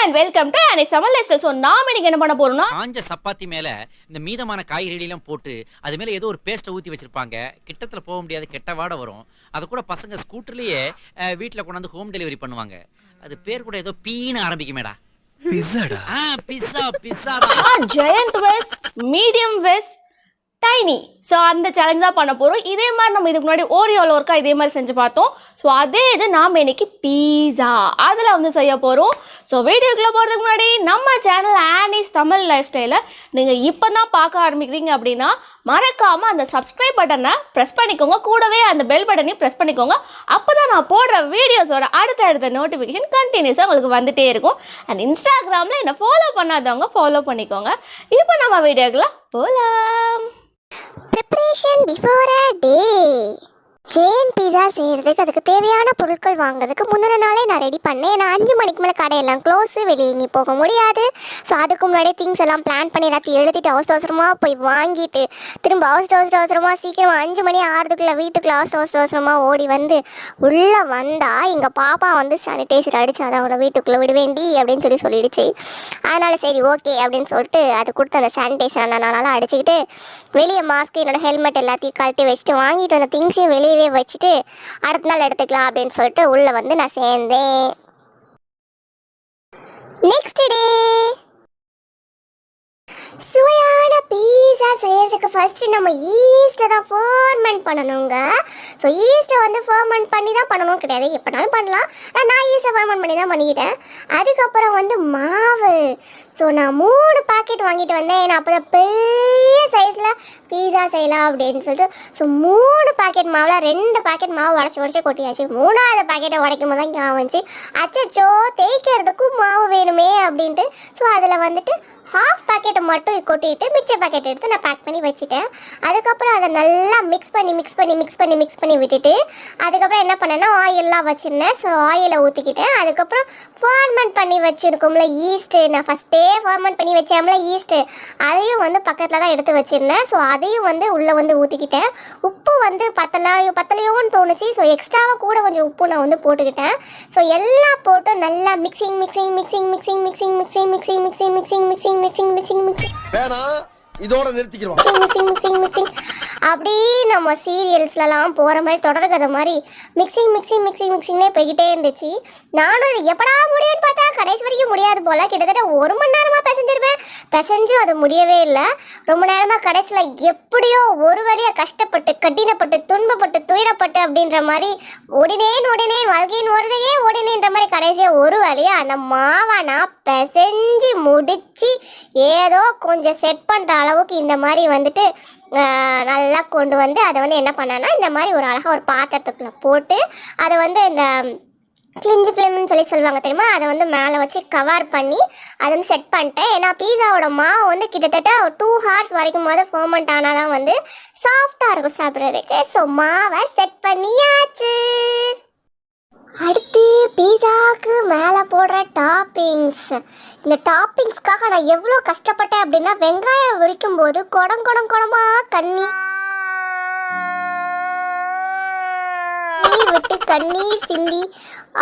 and welcome to Candies Tamil Lifestyle. So நாம இன்னைக்கு என்ன பண்ண போறோம்னா காஞ்ச சப்பாத்தி மேல இந்த மீதமான காய்கறி எல்லாம் போட்டு அது மேல ஏதோ ஒரு பேஸ்ட் ஊத்தி வச்சிருப்பாங்க. கிட்டத்துல போக முடியாது, கெட்ட வாட வரும். அத கூட பசங்க ஸ்கூட்டர்லயே வீட்ல கொண்டு வந்து ஹோம் டெலிவரி பண்ணுவாங்க. அது பேர் கூட ஏதோ பீன்னு ஆரம்பிக்குமேடா. பிஸாடா. Pizza. giant vest, medium vest, tiny. So அந்த சேலஞ்ச் தான் பண்ண போகிறோம். இதே மாதிரி நம்ம இதுக்கு முன்னாடி ஓரியோவில் ஒர்க்கா இதே மாதிரி செஞ்சு பார்த்தோம். ஸோ அதே இது நாம் இன்னைக்கு பீஸா அதில் வந்து செய்ய போகிறோம். ஸோ வீடியோக்குள்ளே போகிறதுக்கு முன்னாடி நம்ம சேனல் ஆனிஸ் தமிழ் லைஃப் ஸ்டைலை நீங்கள் இப்போ தான் பார்க்க ஆரம்பிக்கிறீங்க அப்படின்னா மறக்காமல் அந்த சப்ஸ்கிரைப் பட்டனை ப்ரெஸ் பண்ணிக்கோங்க. கூடவே அந்த பெல் பட்டனையும் ப்ரெஸ் பண்ணிக்கோங்க. அப்போ தான் நான் போடுற வீடியோஸோட அடுத்த நோட்டிஃபிகேஷன் கண்டினியூஸாக உங்களுக்கு வந்துகிட்டே இருக்கும். அண்ட் இன்ஸ்டாகிராமில் என்னை ஃபாலோ பண்ணாதவங்க ஃபாலோ பண்ணிக்கோங்க. இப்போ நம்ம வீடியோக்குள்ளே போகலாம். Preparation before a day. Jain பீஸா செய்கிறதுக்கு அதுக்கு தேவையான பொருட்கள் வாங்குறதுக்கு முந்தின நாளே நான் ரெடி பண்ணேன். ஏன்னா 5 மணிக்கு மேலே கடையெல்லாம் க்ளோஸு, வெளியே எங்கேயும் போக முடியாது. ஸோ அதுக்கு முன்னாடியே திங்ஸ் எல்லாம் பிளான் பண்ணி எல்லாத்தையும் எழுதிட்டு அவசரமாக போய் வாங்கிட்டு திரும்ப அவசரமாக சீக்கிரமாக 5 மணி ஆகிறதுக்குள்ளே வீட்டுக்குள்ள அவசரமாக ஓடி வந்து உள்ளே வந்தால் எங்கள் பாப்பா வந்து சானிடைசர் அடித்து அதை அவனை வீட்டுக்குள்ளே விட வேண்டி அப்படின்னு சொல்லிடுச்சு. அதனால் சரி ஓகே அப்படின்னு சொல்லிட்டு அது கொடுத்து அந்த சானிடைசர் நான் அடிச்சுக்கிட்டு வெளியே மாஸ்க் என்னோடய ஹெல்மெட் எல்லாத்தையும் கழட்டி வச்சுட்டு வாங்கிட்டு வந்த திங்ஸையும் வெளியே வச்சுட்டு அடுத்த நாள் எடுத்துக்கலாம் அப்படின்னு சொல்லிட்டு உள்ள வந்து நான் சேர்ந்தேன். நெக்ஸ்ட் டே சுவையான பீஸா செய்யறதுக்கு ஃபர்ஸ்ட் நம்ம ஈஸ்ட்டை தான் ஃபர்மெண்ட் பண்ணணுங்க. ஸோ ஈஸ்ட்டை வந்து ஃபர்மெண்ட் பண்ணி தான் பண்ணணும் கிடையாது, எப்படினாலும் பண்ணலாம். நான் ஈஸ்ட்டை ஃபர்மெண்ட் பண்ணி தான் பண்ணிக்கிட்டேன். அதுக்கப்புறம் வந்து மாவு. ஸோ நான் 3 பாக்கெட் வாங்கிட்டு வந்தேன். ஏன்னா அப்போ தான் பெரிய சைஸில் பீஸா செய்யலாம் அப்படின்னு சொல்லிட்டு. ஸோ 3 பாக்கெட் மாவில் 2 பாக்கெட் மாவு உடச்சி கொட்டியாச்சு. 3ஆவது பாக்கெட்டை உடைக்கும் போது தான் ஞாபகம் வந்துச்சு, அச்சச்சோ தேய்க்கிறதுக்கும் மாவு வேணுமே அப்படின்ட்டு. ஸோ அதில் வந்துட்டு ஹாஃப் பாக்கெட்டை மட்டும் கொட்டிட்டு மிச்ச பாக்கெட் எடுத்து நான் பேக் பண்ணி வச்சுட்டேன். அதுக்கப்புறம் அதை நல்லா மிக்ஸ் பண்ணி விட்டுட்டு அதுக்கப்புறம் என்ன பண்ணேன்னா ஆயிலெலாம் வச்சுருந்தேன். ஸோ ஆயிலை ஊற்றிக்கிட்டேன். அதுக்கப்புறம் ஃபர்மெண்ட் பண்ணி வச்சுருக்கோம்ல ஈஸ்ட்டு, நான் ஃபஸ்ட்டே ஃபர்மெண்ட் பண்ணி வச்சேம்ல ஈஸ்ட்டு, அதையும் வந்து பக்கத்தில் தான் எடுத்து வச்சுருந்தேன். ஸோ அதையும் வந்து உள்ளே வந்து ஊற்றிக்கிட்டேன். உப்பு வந்து பத்தலையோன்னு தோணுச்சு. ஸோ எக்ஸ்ட்ராவாக கூட கொஞ்சம் உப்பு நான் வந்து போட்டுக்கிட்டேன். ஸோ எல்லாம் போட்டு நல்லா மிக்சிங் இதோட நிறுத்திக்கிறோம். அப்படி நம்ம சீரியல்ஸ்லாம் போகிற மாதிரி தொடர்கதை மாதிரி மிக்சிங்னே போய்கிட்டே இருந்துச்சு. நானும் அது எப்படா முடியும்னு பார்த்தா கடைசி வரைக்கும் முடியாது போல். கிட்டத்தட்ட 1 மணி நேரமாக பிசைஞ்சும் அது முடியவே இல்லை. ரொம்ப நேரமாக கடைசியில் எப்படியோ ஒரு வழியாக கஷ்டப்பட்டு கடினப்பட்டு துன்பப்பட்டு துயரப்பட்டு அப்படின்ற மாதிரி ஓடினேன் வாழ்க்கையின் ஓடுறதே ஓடினேன்ற மாதிரி கடைசியாக ஒரு வழியாக அந்த மாவை நான் பிசைஞ்சு முடித்து ஏதோ கொஞ்சம் செட் பண்ணுற அளவுக்கு இந்த மாதிரி வந்துட்டு நல்லா கொண்டு வந்து அதை வந்து என்ன பண்ணேன்னா இந்த மாதிரி ஒரு அழகாக ஒரு பாத்திரத்துக்குள்ளே போட்டு அதை வந்து இந்த கிளிஞ்சி ஃபிலிம்னு சொல்லுவாங்க தெரியுமா, அதை வந்து மேலே வச்சு கவர் பண்ணி அதை வந்து செட் பண்ணிட்டேன். ஏன்னா பீஸாவோட மாவு வந்து கிட்டத்தட்ட 2 hours வரைக்கும் ஃபர்மெண்ட் ஆனால் தான் வந்து சாஃப்டாக இருக்கும் சாப்பிட்றதுக்கு. ஸோ மாவை செட் பண்ணியாச்சு. அடுத்து பீஸாவுக்கு மேலே போடுற டாப்பிங்ஸ். இந்த டாப்பிங்ஸ்க்காக நான் எவ்வளோ கஷ்டப்பட்டேன் அப்படின்னா வெங்காயம் உரிக்கும் போது குடமா கண்ணி விட்டு கண்ணீர் சிந்தி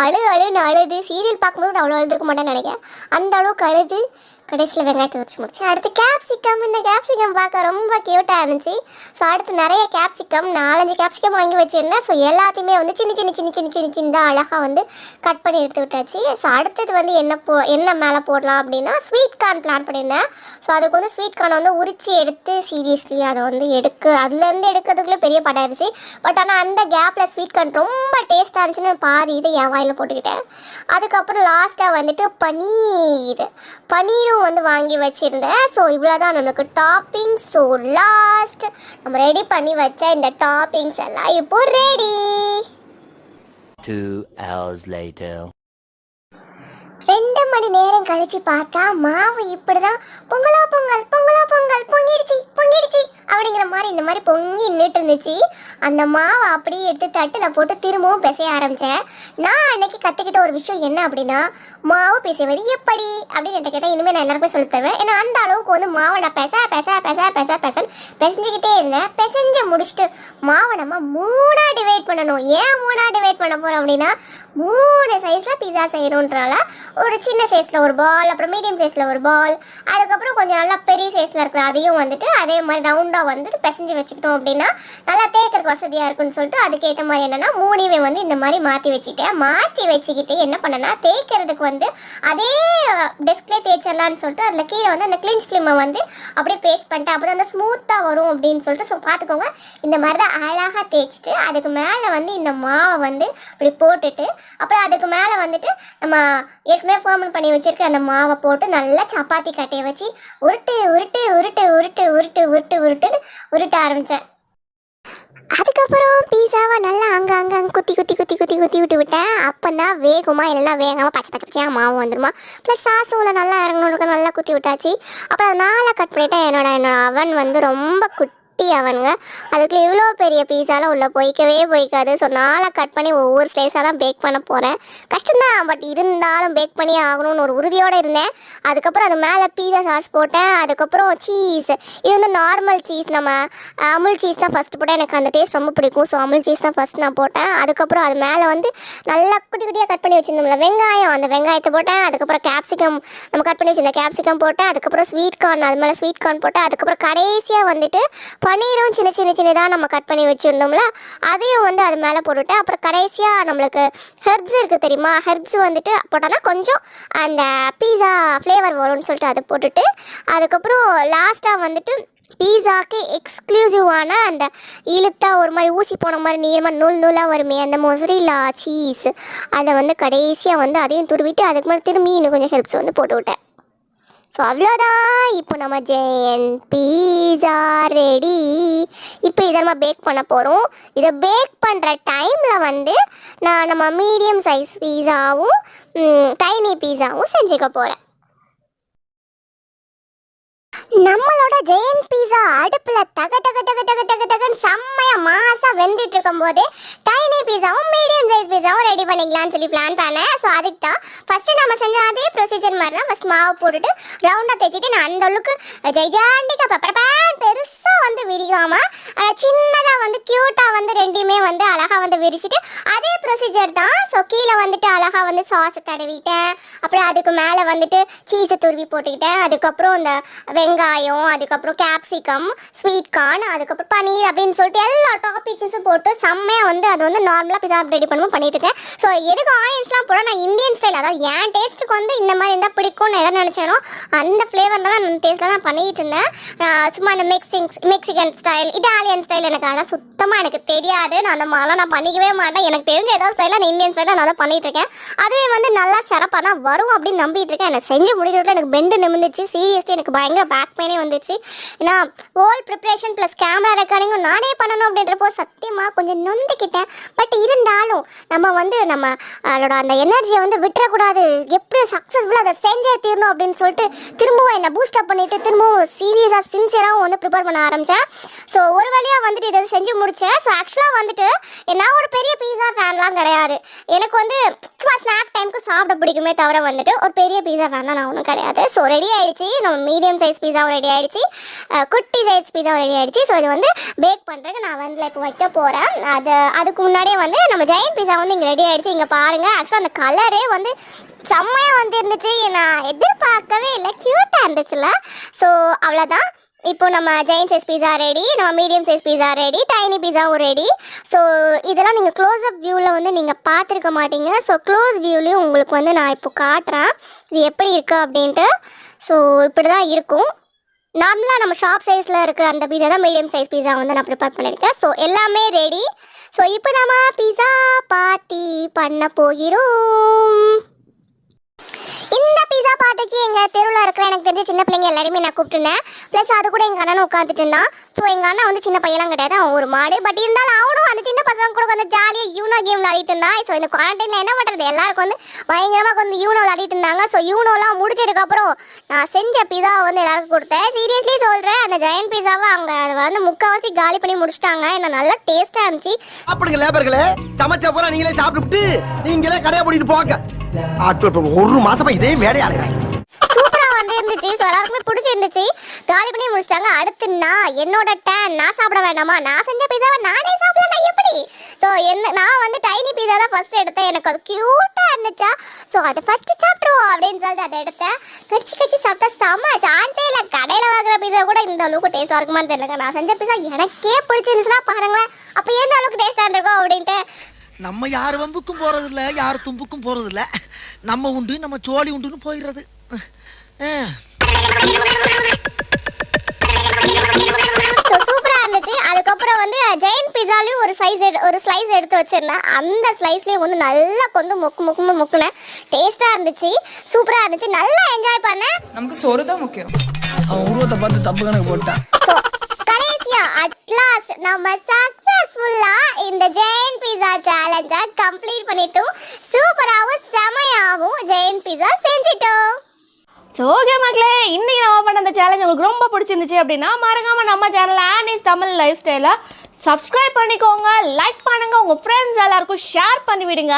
அழுது சீரியல் பார்க்கும்போது அவ்வளோ அழுதுருக்க மாட்டேன்னு நினைக்கிறேன். அந்த அளவுக்கு அழுது கடைசியில் வெங்காயத்தை உரிச்சு முடிச்சு. அடுத்து கேப்சிகம். இந்த கேப்சிகம் பார்க்க ரொம்ப க்யூட்டாக இருந்துச்சு. ஸோ அடுத்து நிறைய கேப்சிகம் 4-5 கேப்சிகம் வாங்கி வச்சுருந்தேன். ஸோ எல்லாத்தையுமே வந்து சின்ன அழகாக வந்து கட் பண்ணி எடுத்து விட்டாச்சு. ஸோ அடுத்தது வந்து என்ன மேலே போடலாம் அப்படின்னா ஸ்வீட் கார்ன் பிளான் பண்ணியிருந்தேன். ஸோ அதுக்கு வந்து ஸ்வீட் கார்னை வந்து உரிச்சு எடுத்து சீரியஸ்லி அதை வந்து அதுலேருந்து எடுக்கிறதுக்குள்ளே பெரிய படம் இருந்துச்சு. பட் ஆனால் அந்த கேப்பில் ஸ்வீட் கார்ன் ரொம்ப டேஸ்ட்டாக இருந்துச்சுன்னு பாதி இதை என் வாயில் போட்டுக்கிட்டேன். அதுக்கப்புறம் லாஸ்ட்டாக வந்துட்டு பனீரும் வந்து வாங்கி வச்சுருந்தேன். ஸோ இவ்வளோதான் நமக்கு டாப்பிங்ஸ். ஸோ லாஸ்ட் நம்ம ரெடி பண்ணி வச்ச இந்த டாப்பிங்ஸ் எல்லாம் இப்போ ரெடி. 2 hours later 2 மணி நேரம் கழிச்சு பார்த்தா மாவு இப்படிதான் பொங்கலோ பொங்கல் பொங்கிடுச்சு அப்படிங்கிற மாதிரி இந்த மாதிரி பொங்கி நின்றுட்டு இருந்துச்சு. அந்த மாவை அப்படியே எடுத்து தட்டில் போட்டு திரும்பவும் பிசைய ஆரம்பித்தேன். நான் அன்னைக்கு கற்றுக்கிட்ட ஒரு விஷயம் என்ன அப்படின்னா, மாவு பிசைவது எப்படி அப்படின்னு என்கிட்ட கேட்டால் இனிமேல் நான் எல்லாருமே சொல்லி தருவேன். ஏன்னா அந்த அளவுக்கு வந்து மாவை நான் பிசைஞ்சிக்கிட்டே இருந்தேன். பிசைஞ்சு முடிச்சுட்டு மாவை நம்ம 3 டிவைட் பண்ணணும். ஏன் 3 டிவைட் பண்ண போகிறோம் அப்படின்னா, 3 சைஸில் பீஸா செய்யணுன்றனால ஒரு சின்ன சைஸில் ஒரு பால், அப்புறம் மீடியம் சைஸில் ஒரு பால், அதுக்கப்புறம் கொஞ்சம் நல்லா பெரிய சைஸில் இருக்கிற அதையும் வந்துட்டு அதே மாதிரி ரவுண்டாக வந்துட்டு பிசைஞ்சு வச்சுக்கிட்டோம் அப்படின்னா நல்லா தேய்க்கிறதுக்கு வசதியாக இருக்குன்னு சொல்லிட்டு அதுக்கேற்ற மாதிரி என்னென்னா 3மே வந்து இந்த மாதிரி மாற்றி வச்சுக்கிட்டு என்ன பண்ணேன்னா, தேய்க்கிறதுக்கு வந்து அதே டெஸ்க்லேயே தேய்ச்சிடலான்னு சொல்லிட்டு அதில் கீழே வந்து அந்த கிளின்ச் ஃபிலிமை வந்து அப்படியே பேஸ்ட் பண்ணிட்டு அப்போ தான் அந்த ஸ்மூத்தாக வரும் அப்படின்னு சொல்லிட்டு. ஸோ பார்த்துக்கோங்க, இந்த மாதிரி தான் அழகாக தேய்ச்சிட்டு அதுக்கு மேலே வந்து இந்த மாவை வந்து இப்படி போட்டுட்டு அப்புறம் அதுக்கு மேலே வந்துட்டு நம்ம ஏற்கனவே ஃபர்மெண்ட் பண்ணி வச்சுருக்க அந்த மாவை போட்டு நல்லா சப்பாத்தி கட்டையை வச்சு உருட்ட ஆரம்பித்தேன். அதுக்கப்புறம் பீஸாவை நல்லா அங்கே குத்தி விட்டு விட்டேன். அப்போ தான் வேகமாக எல்லாம் வேகாமல் பச்சையாக மாவு வந்துடுமா. ப்ளஸ் சாஸும் நல்லா இறங்கணும் நல்லா குத்தி விட்டாச்சு. அப்புறம் நாளாக கட் பண்ணிவிட்டேன். என்னோட அவன் வந்து ரொம்ப அவனுங்க அதுக்குள்ளே இவ்வளோ பெரிய பீஸாலாம் உள்ளே போய்க்காது. ஸோ நாளாக கட் பண்ணி ஒவ்வொரு ஸ்லைஸாக தான் பேக் பண்ண போகிறேன். கஷ்டம்தான், பட் இருந்தாலும் பேக் பண்ணி ஆகணும்னு ஒரு உறுதியோடு இருந்தேன். அதுக்கப்புறம் அது மேலே பீஸா சாஸ் போட்டேன். அதுக்கப்புறம் சீஸ், இது வந்து நார்மல் சீஸ், நம்ம அமுல் சீஸ் தான் ஃபஸ்ட்டு போட்டேன். எனக்கு அந்த டேஸ்ட் ரொம்ப பிடிக்கும். ஸோ அமுல் சீஸ் தான் ஃபஸ்ட் நான் போட்டேன். அதுக்கப்புறம் அது மேலே வந்து நல்லா குட்டியாக கட் பண்ணி வச்சுருந்தோம்ல வெங்காயம், அந்த வெங்காயத்தை போட்டேன். அதுக்கப்புறம் கேப்சிகம் நம்ம கட் பண்ணி வச்சுருந்த கேப்சிகம் போட்டேன். அதுக்கப்புறம் ஸ்வீட் கார்ன், அது மேலே ஸ்வீட் கார்ன் போட்டேன். அதுக்கப்புறம் கடைசியாக வந்துட்டு பன்னீரும் சின்னதாக நம்ம கட் பண்ணி வச்சுருந்தோம்ல அதையும் வந்து அது மேலே போட்டுவிட்டேன். அப்புறம் கடைசியாக நம்மளுக்கு ஹெர்ப்ஸ் இருக்குது தெரியுமா, ஹெர்ப்ஸ் வந்துட்டு போட்டோன்னா கொஞ்சம் அந்த பீஸா ஃப்ளேவர் வரும்னு சொல்லிட்டு அதை போட்டுட்டு அதுக்கப்புறம் லாஸ்ட்டாக வந்துட்டு பீஸாக்கு எக்ஸ்க்ளூசிவான அந்த இழுத்தா ஒரு மாதிரி ஊசி போன மாதிரி நீளமாக நூலாக வருமே அந்த மொசரில்லா சீஸ், அதை வந்து கடைசியாக வந்து அதையும் துருவிட்டு அதுக்கு மேலே திரும்பி இன்னும் கொஞ்சம் ஹெர்ப்ஸ் வந்து போட்டு விட்டேன். ஸோ அவ்வளோதான், இப்போ நம்ம ஜெயண்ட் பீஸா ரெடி. இப்போ இதை நம்ம பேக் பண்ண போகிறோம். இதை பேக் பண்ணுற டைமில் வந்து நம்ம மீடியம் சைஸ் பீஸாவும் டைனி பீஸாவும் செஞ்சுக்க போகிறேன். நம்மளோட ஜெயண்ட் பீஸா அடுப்பில் தகன்னு செம்மையாக மாசாக வெந்துட்டு இருக்கும் போதே டைனி பீஸாவும் மீடியம் சைஸ் பீஸாவும் ரெடி பண்ணிக்கலாம்னு சொல்லி பிளான் பண்ணேன். ஸோ அதுக்கு தான் ஃபஸ்ட்டு நம்ம செஞ்ச அதே ப்ரொசீஜர் மாதிரி தான் ஃபஸ்ட் மாவு போட்டுட்டு ரவுண்டாக தைச்சிட்டு நான் அந்த அளவுக்கு ஜெய்ஜாண்டிக்கா பெப்பர் பேன் பெருசாக வந்து விரிக்காமல் சின்னதாக வந்து க்யூட்டாக வந்து ரெண்டையுமே வந்து அழகாக வந்து விரிச்சிட்டு அதே ப்ரொசீஜர் தான். ஸோ கீழே வந்துட்டு அழகாக வந்து சாஸை தடவிட்டேன். அப்புறம் அதுக்கு மேலே வந்துட்டு சீஸை துருவி போட்டுக்கிட்டேன். அதுக்கப்புறம் இந்த வெங்காயம், அதுக்கப்புறம் கேப்சிகம், ஸ்வீட் கார்ன், அதுக்கப்புறம் பனீர் அப்படின்னு சொல்லிட்டு எல்லா டாப்பிங்ஸும் போட்டு செம்மையாக வந்து அது வந்து நார்மலாக பிஸா ரெடி பண்ணுவோம் பண்ணிட்டு இருக்கேன். ஸோ எதுக்கு ஆனியன்ஸ்லாம் போட நான் இந்தியன் ஸ்டைல், அதாவது என் டேஸ்ட்டுக்கு வந்து இந்த மாதிரி இருந்தால் பிடிக்கும்னு எதை நினச்சேனோ அந்த ஃப்ளேவரில் தான் அந்த டேஸ்ட்டில் நான் பண்ணிகிட்டு இருந்தேன். சும்மா அந்த மெக்சிகன் ஸ்டைல், இட்டாலியன் ஸ்டைல் எனக்கு அதான் சுத்தமாக எனக்கு தெரியாது. நான் அந்த மாதிரிலாம் நான் பண்ணிக்கவே மாட்டேன். எனக்கு தெரிஞ்ச ஏதாவது ஸ்டைலாக நான் இந்தியன் ஸ்டைலில் நான் தான் பண்ணிகிட்டு இருக்கேன். அதுவே வந்து நல்லா சிறப்பாக தான் வரும் அப்படின்னு நம்பிட்டு இருக்கேன். எனக்கு செஞ்சு முடிக்கிறதுல எனக்கு பெண்டு நிமிந்துச்சு. சீரியஸ்லி எனக்கு பயங்கர பேக் பெயினே வந்துச்சு. ஏன்னா ஹோல் ப்ரிப்ரேஷன் ப்ளஸ் கேமரா ரெக்கார்டிங்கும் நானே பண்ணணும் அப்படின்றப்போ சத்தியமாக கொஞ்சம் நொந்துக்கிட்டேன். பட் இருந்தாலும் நம்ம வந்து நம்மளோட அந்த எனர்ஜியை வந்து விட்டுறக்கூடாது, எப்படி சக்ஸஸ்ஃபுல்லாக அதை செஞ்சே தீரணும் அப்படின்னு சொல்லிட்டு திரும்பவும் என்னை பூஸ்டப் பண்ணிவிட்டு திரும்பவும் சீரியஸாக சின்சியராகவும் வந்து ப்ரிப்பேர் பண்ண ஆரம்பித்தேன். ஸோ ஒரு வழியாக வந்துட்டு இதை செஞ்சு முடித்தேன். ஸோ ஆக்சுவலாக வந்துட்டு நான் ஒரு பெரிய பீஸா ஃபேன்லாம் கிடையாது. எனக்கு வந்து சும்மா ஸ்நாக் டைமுக்கு சாப்பிட பிடிக்குமே தவிர வந்துட்டு ஒரு பெரிய பீஸா ஃபேன்லாம் நான் ஒன்றும் கிடையாது. ஸோ ரெடி ஆகிடுச்சு, நம்ம மீடியம் சைஸ் பீஸாவும் ரெடி ஆகிடுச்சு, குட்டி சைஸ் பீஸாவும் ரெடி ஆகிடுச்சு. ஸோ இது வந்து பேக் பண்ணுறதுக்கு நான் வந்து இப்போ வைக்க போகிறேன். அதுக்கு முன்னாடியே வந்து நம்ம ஜெயண்ட் பீஸா வந்து இங்கே ரெடி ஆகிடுச்சு. இங்கே பாருங்கள், ஆக்சுவலாக அந்த கலரே வந்து செம்மையாக வந்து இருந்துச்சு. நான் எதிர்பார்க்கவே இல்லை, க்யூட்டாக இருந்துச்சுல்ல. ஸோ அவ்வளோதான், இப்போ நம்ம ஜெயண்ட் சைஸ் பீஸா ரெடி, நம்ம medium size pizza ready, tiny பீஸாவும் ரெடி. ஸோ இதெல்லாம் நீங்கள் க்ளோஸ்அப் வியூவில் வந்து நீங்கள் பார்த்துருக்க மாட்டீங்க. ஸோ க்ளோஸ் வியூலையும் உங்களுக்கு வந்து நான் இப்போ காட்டுறேன் இது எப்படி இருக்குது அப்படின்ட்டு. ஸோ இப்படி தான் இருக்கும். நார்மலாக நம்ம ஷாப் சைஸில் இருக்கிற அந்த பீஸா தான் மீடியம் சைஸ் பீஸா வந்து நான் ப்ரிப்பேர் பண்ணியிருக்கேன். ஸோ எல்லாமே ரெடி. ஸோ இப்போ நம்ம பீஸா பார்ட்டி பண்ண போகிறோம். இந்த பீஸா பார்ட்டிக்கு எங்கள் தெருவில் இருக்கிற எனக்கு தெரிஞ்ச சின்ன பிள்ளைங்க எல்லாருமே நான் கூப்பிட்டுருந்தேன். ப்ளஸ் அது கூட எங்கள் அண்ணனும் உட்காந்துட்டு இருந்தான். ஸோ எங்கள் அண்ணன் வந்து சின்ன பையெல்லாம் கிடையாது, அவன் ஒரு மாடு. பட் இருந்தாலும் அவனும் அந்த சின்ன பசங்க கூட வந்து ஜாலியாக யூனோ கேம் விளையாடிட்டு இருந்தான். ஸோ இந்த குவாரண்டைனில் என்ன பண்ணுறது, எல்லாருக்கும் வந்து பயங்கரமாக வந்து யூனோ விளையாடிட்டு இருந்தாங்க. ஸோ யூனோலாம் முடிச்சதுக்கப்புறம் நான் செஞ்ச பீஸாவை வந்து எல்லாருக்கும் கொடுத்தேன். சீரியஸ்லி சொல்கிறேன், அந்த ஜெயண்ட் பீஸாவை அவங்க வந்து முக்கால்வாசி காலி பண்ணி முடிச்சிட்டாங்க. என்ன நல்லா டேஸ்ட்டாக இருந்துச்சு. அப்படிங்க லேபர்களே, சமைச்ச பூரா நீங்களே சாப்பிட்டு நீங்களே கடையை போட்டுட்டு போங்க. ஒரு மாசமா இதே வேலையாளுங்க. சூப்பரா வந்து இருந்துச்சு. ஸோ எல்லாருக்குமே பிடிச்சிருந்துச்சு. காலி பண்ணி முடிச்சிட்டாங்க. அடுத்து என்னோட டேன். நான் சாப்பிட வேண்டாமா? நான் செஞ்ச பீஸாவை நானே சாப்பிடலாம் எப்படி? ஸோ நான் வந்து டைனி பீஸா தான் ஃபர்ஸ்ட் எடுத்தேன். எனக்கு அது க்யூட்டா இருந்துச்சா, ஸோ அதை ஃபர்ஸ்ட் சாப்பிடுவோம் அப்படின்னு சொல்லிட்டு அதை எடுத்தேன். கச்சி சாப்பிட்டா செம்ம. சான்ஸே இல்லை, கடையில் வாங்குற பீஸா கூட இந்த அளவுக்கு டேஸ்ட்டாக இருக்குமான்னு தெரியலங்க. நான் செஞ்ச பீஸா எனக்கே பிடிச்சிருந்துச்சுன்னா பாருங்களேன், அப்போ எந்த அளவுக்கு டேஸ்ட்டாக இருந்திருக்கும் அப்படின்ட்டு. நம்ம யார் வம்புக்கும் போறது இல்ல, யார் தும்புக்கும் போறது இல்ல. நம்ம உண்டு, நம்ம சோழி உண்டுன்னு போயிடுறது. சூப்பரா இருந்துச்சு. அதுக்கப்புறம் வந்து ஜெயின் பீஸாலையும் ஒரு ஸ்லைஸ் எடுத்து வச்சிருந்தேன். அந்த ஸ்லைஸ்லயும் வந்து நல்லா கொண்டு முக்குனேன். டேஸ்டா இருந்துச்சு, சூப்பரா இருந்துச்சு, நல்லா என்ஜாய் பண்ணேன். நமக்கு சோறு தான் முக்கியம். அவன் உருவத்தை பார்த்து தப்பு கணக்கு போட்டான். கடைசியா அட்லாஸ்ட் நம்ம சக்சஸ்ஃபுல்லா இந்த ஜெயின் பீஸா சேலஞ்சை கம்ப்ளீட் பண்ணிட்டோம். சூப்பராகவும் செமையாகவும் ஜெயின் பீஸா செஞ்சிட்டோம். ஸோ ஓகே மக்களே, இன்னைக்கு நம்ம பண்ண அந்த சேலஞ்ச் உங்களுக்கு ரொம்ப பிடிச்சிருந்துச்சு அப்படின்னா மறக்காம நம்ம சேனல் ஆனிஸ் தமிழ் லைஃப் ஸ்டைலை சப்ஸ்கிரைப் பண்ணிக்கோங்க, லைக் பண்ணுங்க, உங்கள் ஃப்ரெண்ட்ஸ் எல்லாருக்கும் ஷேர் பண்ணி விடுங்க.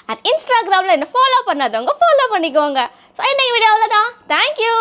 அண்ட் இன்ஸ்டாகிராமில் என்ன ஃபாலோ பண்ணாதவங்க ஃபாலோ பண்ணிக்கோங்க. ஸோ இன்னைக்கு வீடியோவில் தான். தேங்க்யூ.